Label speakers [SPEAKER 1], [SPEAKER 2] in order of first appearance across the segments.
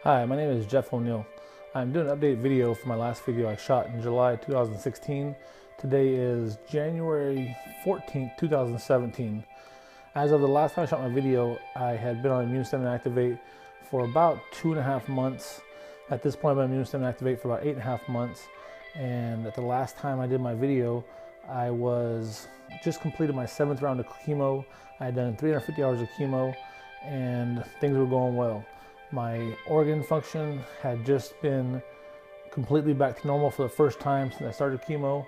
[SPEAKER 1] Hi, my name is Jeff O'Neill. I'm doing an update video for my last video I shot in July 2016. Today is January 14th, 2017. As of the last time I shot my video, I had been on ImunStem and Aktiffvate for about 2.5 months. At this point, I've been on ImunStem and Aktiffvate for about 8.5 months. And at the last time I did my video, I was just completed my 7th round of chemo. I had done 350 hours of chemo and things were going well. My organ function had just been completely back to normal for the first time since I started chemo,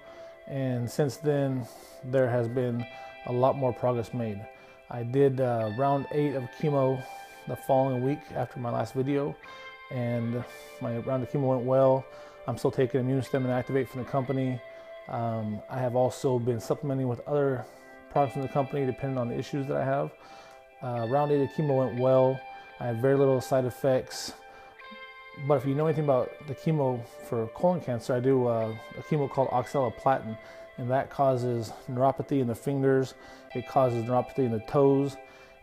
[SPEAKER 1] and since then there has been a lot more progress made. I did round 8 of chemo the following week after my last video, and my round of chemo went well. I'm still taking ImunStem and Aktiffvate from the company. I have also been supplementing with other products from the company depending on the issues that I have. Round 8 of chemo went well. I had very little side effects, but if you know anything about the chemo for colon cancer, I do a chemo called oxaliplatin, and that causes neuropathy in the fingers, it causes neuropathy in the toes,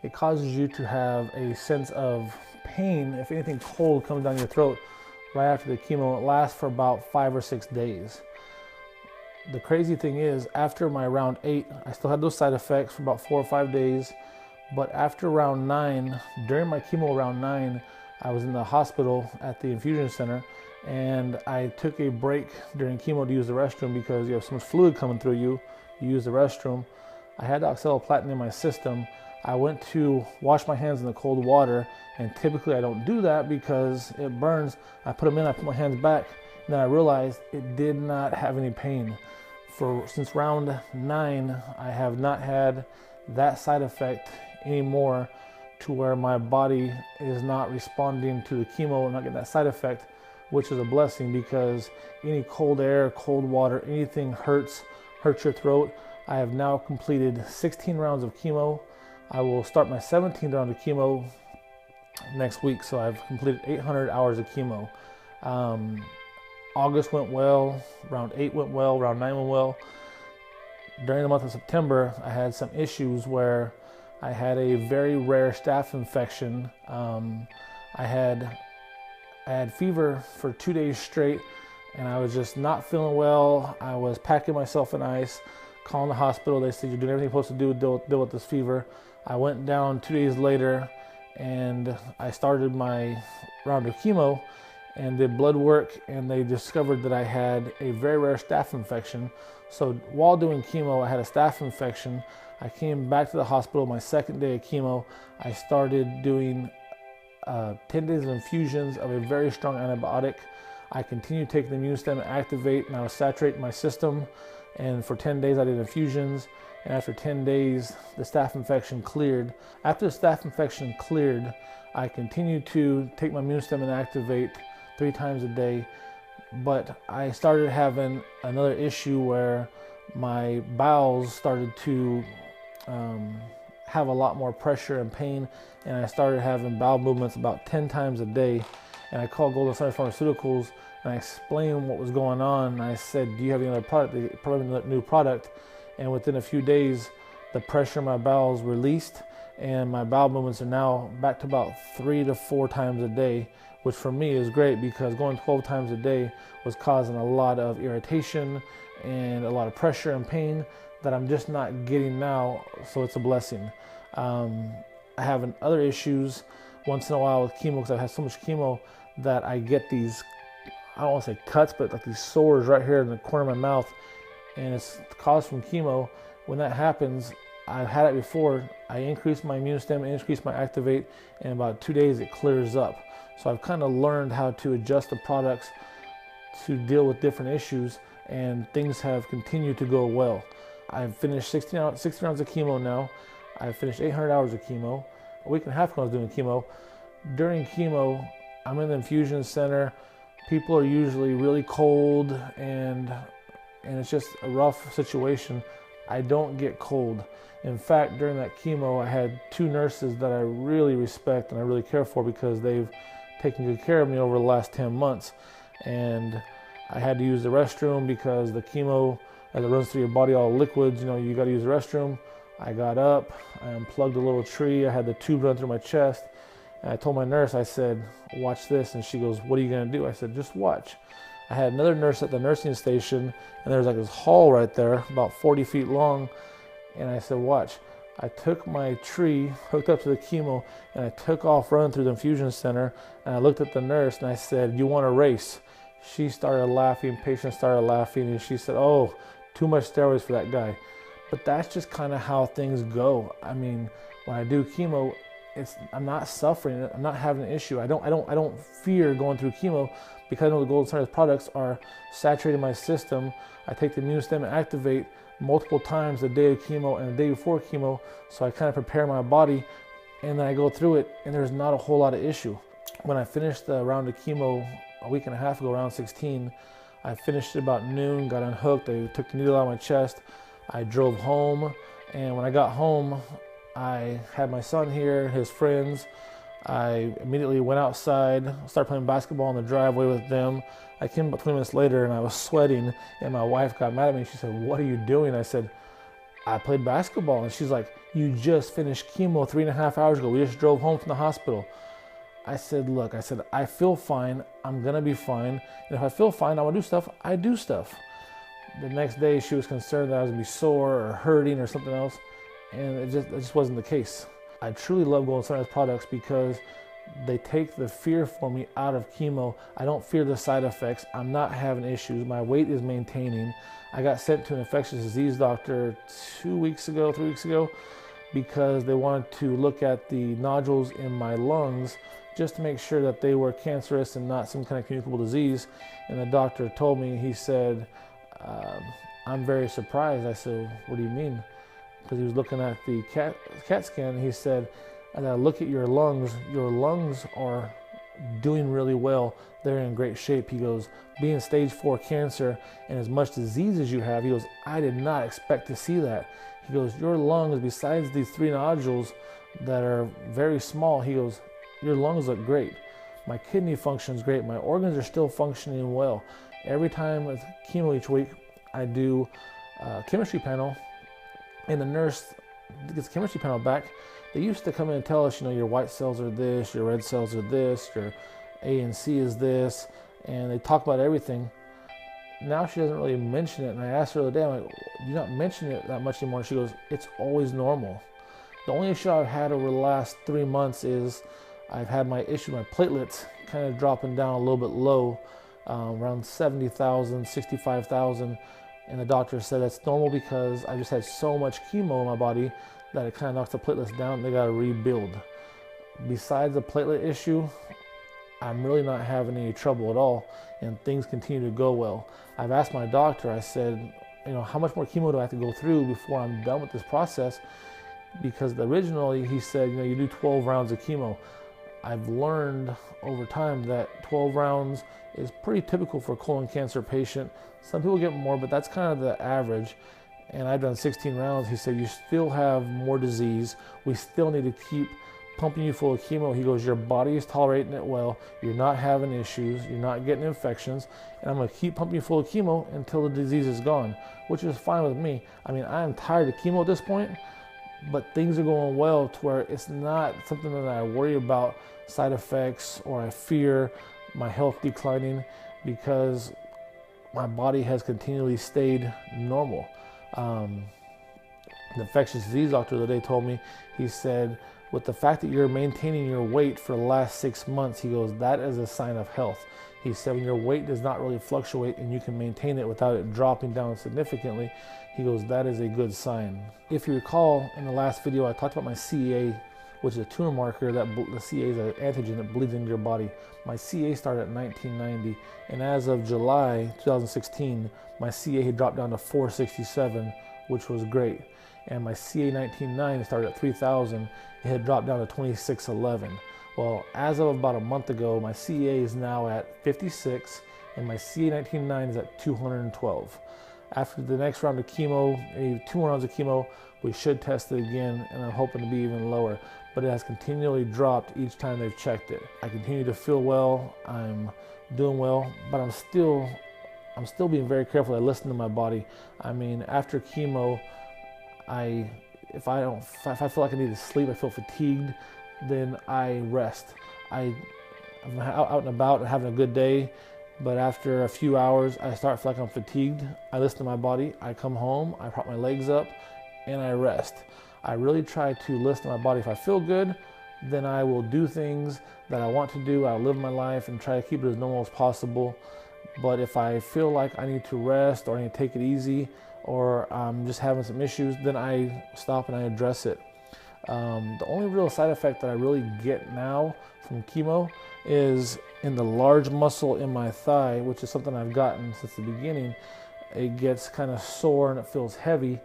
[SPEAKER 1] it causes you to have a sense of pain if anything cold comes down your throat right after the chemo. It lasts for about 5 or 6 days. The crazy thing is, after my round 8, I still had those side effects for about 4 or 5 days. But after round 9, during my chemo round 9, I was in the hospital at the infusion center, and I took a break during chemo to use the restroom because you have so much fluid coming through you use the restroom. I had oxaliplatin in my system. I went to wash my hands in the cold water, and typically I don't do that because it burns. I put them in, I put my hands back, and then I realized it did not have any pain. Since round 9, I have not had that side effect anymore, to where my body is not responding to the chemo and not getting that side effect, which is a blessing because any cold air, cold water, anything hurts your throat. I have now completed 16 rounds of chemo. I will start my 17th round of chemo next week, so I've completed 800 hours of chemo. August went well, round 8 went well, round 9 went well. During the month of September, I had some issues where I had a very rare staph infection. I had fever for 2 days straight, and I was just not feeling well. I was packing myself in ice, calling the hospital. They said, you're doing everything you're supposed to do to deal with this fever. I went down 2 days later, and I started my round of chemo and did blood work, and they discovered that I had a very rare staph infection. So while doing chemo, I had a staph infection. I came back to the hospital my 2nd day of chemo. I started doing 10 days of infusions of a very strong antibiotic. I continued taking the ImunStem and Aktiffvate, and I was saturating my system. And for 10 days I did infusions, and after 10 days the staph infection cleared. After the staph infection cleared, I continued to take my ImunStem and Aktiffvate 3 times a day, but I started having another issue where my bowels started to have a lot more pressure and pain, and I started having bowel movements about 10 times a day. And I called Golden Center Pharmaceuticals and I explained what was going on. And I said, do you have any other product? They probably another new product. And within a few days, the pressure in my bowels released, and my bowel movements are now back to about 3 to 4 times a day, which for me is great because going 12 times a day was causing a lot of irritation and a lot of pressure and pain that I'm just not getting now, so it's a blessing. I have other issues once in a while with chemo because I've had so much chemo that I get these, I don't want to say cuts, but like these sores right here in the corner of my mouth, and it's caused from chemo. When that happens, I've had it before, I increase my ImunStem, increase my Aktiffvate, and in about 2 days it clears up. So I've kind of learned how to adjust the products to deal with different issues, and things have continued to go well. I've finished 60 rounds of chemo now. I've finished 800 hours of chemo. A week and a half ago I was doing chemo. During chemo, I'm in the infusion center. People are usually really cold, and it's just a rough situation. I don't get cold. In fact, during that chemo, I had 2 nurses that I really respect and I really care for because they've taken good care of me over the last 10 months. And I had to use the restroom because the chemo, as it runs through your body, all liquids, you got to use the restroom. I got up, I unplugged a little tree, I had the tube run through my chest, And I told my nurse, I said, watch this. And she goes, what are you going to do? I said, just watch. I had another nurse at the nursing station, and there was like this hall right there, about 40 feet long. And I said, watch. I took my tree, hooked up to the chemo, and I took off running through the infusion center. And I looked at the nurse and I said, you want to race? She started laughing, patient started laughing, and she said, oh, too much steroids for that guy. But that's just kind of how things go. I mean, when I do chemo, I'm not suffering, I'm not having an issue. I don't fear going through chemo because I know the Golden Science products are saturating my system. I take the ImunStem and Aktiffvate multiple times the day of chemo and the day before chemo, so I kind of prepare my body, and then I go through it, and there's not a whole lot of issue. When I finished the round of chemo a week and a half ago, round 16, I finished it about noon, got unhooked, I took the needle out of my chest, I drove home, and when I got home, I had my son here, his friends. I immediately went outside, started playing basketball in the driveway with them. I came about 20 minutes later and I was sweating, and my wife got mad at me. She said, what are you doing? I said, I played basketball. And she's like, you just finished chemo 3.5 hours ago. We just drove home from the hospital. I said, look, I feel fine. I'm going to be fine. And if I feel fine, I want to do stuff. I do stuff. The next day she was concerned that I was going to be sore or hurting or something else. And it just wasn't the case. I truly love Golden Science products because they take the fear for me out of chemo. I don't fear the side effects. I'm not having issues. My weight is maintaining. I got sent to an infectious disease doctor 3 weeks ago, because they wanted to look at the nodules in my lungs just to make sure that they were cancerous and not some kind of communicable disease. And the doctor told me, he said, I'm very surprised. I said, what do you mean? Because he was looking at the CAT scan, and he said, as I look at your lungs are doing really well. They're in great shape. He goes, being stage 4 cancer and as much disease as you have, he goes, I did not expect to see that. He goes, your lungs, besides these 3 nodules that are very small, he goes, your lungs look great. My kidney functions great. My organs are still functioning well. Every time with chemo each week, I do a chemistry panel, and the nurse gets the chemistry panel back. They used to come in and tell us, your white cells are this, your red cells are this, your A and C is this, and they talk about everything. Now she doesn't really mention it, and I asked her the other day, I'm like, you're not mentioning it that much anymore. She goes, it's always normal. The only issue I've had over the last 3 months is I've had my issue, my platelets kind of dropping down a little bit low, around 70,000, 65,000. And the doctor said that's normal because I just had so much chemo in my body that it kind of knocks the platelets down. They got to rebuild. Besides the platelet issue, I'm really not having any trouble at all, and things continue to go well. I've asked my doctor, I said, how much more chemo do I have to go through before I'm done with this process? Because originally he said, you do 12 rounds of chemo. I've learned over time that 12 rounds is pretty typical for a colon cancer patient. Some people get more, but that's kind of the average. And I've done 16 rounds. He said, you still have more disease. We still need to keep pumping you full of chemo. He goes, your body is tolerating it well. You're not having issues. You're not getting infections. And I'm going to keep pumping you full of chemo until the disease is gone, which is fine with me. I mean, I am tired of chemo at this point, but things are going well to where it's not something that I worry about side effects or I fear my health declining, because my body has continually stayed normal. The infectious disease doctor the other day told me, he said, with the fact that you're maintaining your weight for the last 6 months, he goes, that is a sign of health. He said, when your weight does not really fluctuate and you can maintain it without it dropping down significantly, he goes, that is a good sign. If you recall, in the last video, I talked about my CA, which is a tumor marker. That the CA is an antigen that bleeds into your body. My CA started at 1990, and as of July 2016, my CA had dropped down to 467, which was great. And my CA 1990 started at 3,000. It had dropped down to 2611. Well, as of about a month ago, my CA is now at 56, and my CA 1990 is at 212. After the next round of chemo, maybe 2 more rounds of chemo, we should test it again, and I'm hoping to be even lower. But it has continually dropped each time they've checked it. I continue to feel well, I'm doing well, but I'm still being very careful. I listen to my body. I mean, after chemo, if I feel like I need to sleep, I feel fatigued, then I rest. I'm out and about and having a good day, but after a few hours, I start feeling like I'm fatigued. I listen to my body. I come home, I prop my legs up, and I rest. I really try to listen to my body. If I feel good, then I will do things that I want to do. I'll live my life and try to keep it as normal as possible. But if I feel like I need to rest or I need to take it easy or I'm just having some issues, then I stop and I address it. The only real side effect that I really get now from chemo is in the large muscle in my thigh, which is something I've gotten since the beginning. It gets kind of sore and it feels heavy,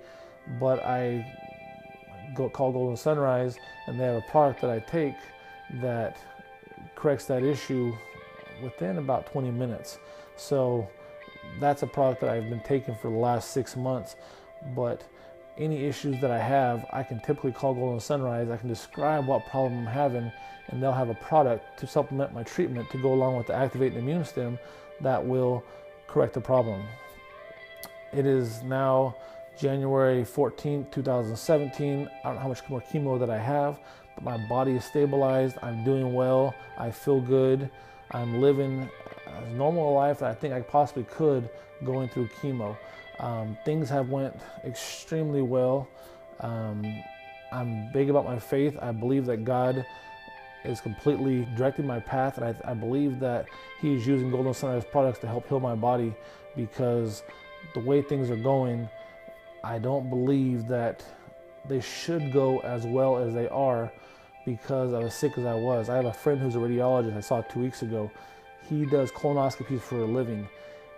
[SPEAKER 1] but I call Golden Sunrise and they have a product that I take that corrects that issue within about 20 minutes. So that's a product that I've been taking for the last 6 months. But any issues that I have, I can typically call Golden Sunrise. I can describe what problem I'm having, and they'll have a product to supplement my treatment to go along with the Aktiffvate and ImunStem that will correct the problem. It is now January 14th, 2017. I don't know how much more chemo that I have, but my body is stabilized. I'm doing well. I feel good. I'm living as normal a life that I think I possibly could going through chemo. Things have went extremely well. I'm big about my faith. I believe that God is completely directing my path, and I believe that He is using Golden Sunrise products to help heal my body, because the way things are going, I don't believe that they should go as well as they are because I was sick as I was. I have a friend who's a radiologist I saw 2 weeks ago. He does colonoscopies for a living,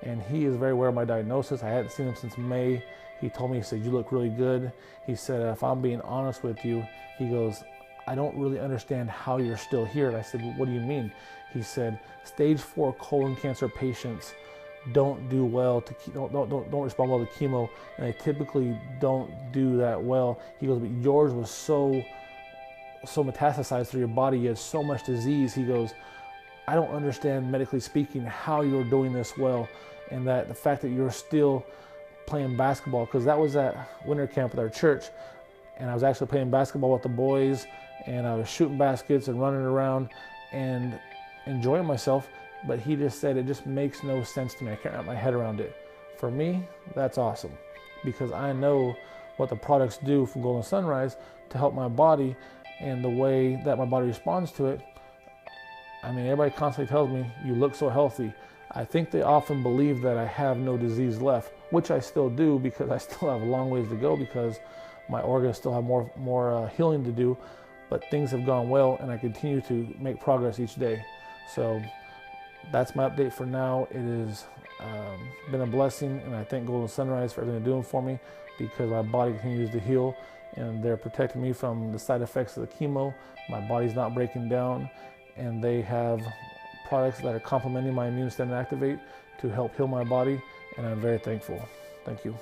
[SPEAKER 1] and he is very aware of my diagnosis. I hadn't seen him since May. He told me, he said, "You look really good." He said, "If I'm being honest with you," he goes, "I don't really understand how you're still here." And I said, "What do you mean?" He said, "Stage 4 colon cancer patients don't do well to don't respond well to chemo, and they typically don't do that well." He goes, "But yours was so metastasized through your body. You had so much disease." He goes, "I don't understand, medically speaking, how you're doing this well, and that the fact that you're still playing basketball," because that was at winter camp with our church, and I was actually playing basketball with the boys, and I was shooting baskets and running around and enjoying myself. But he just said, "It just makes no sense to me. I can't wrap my head around it." For me, that's awesome, because I know what the products do from Golden Sunrise to help my body and the way that my body responds to it. I mean, everybody constantly tells me, "You look so healthy." I think they often believe that I have no disease left, which I still do, because I still have a long ways to go, because my organs still have more healing to do. But things have gone well, and I continue to make progress each day. So that's my update for now. It has been a blessing, and I thank Golden Sunrise for everything they're doing for me, because my body continues to heal, and they're protecting me from the side effects of the chemo. My body's not breaking down, and they have products that are complementing my ImunStem and Aktiffvate to help heal my body, and I'm very thankful. Thank you.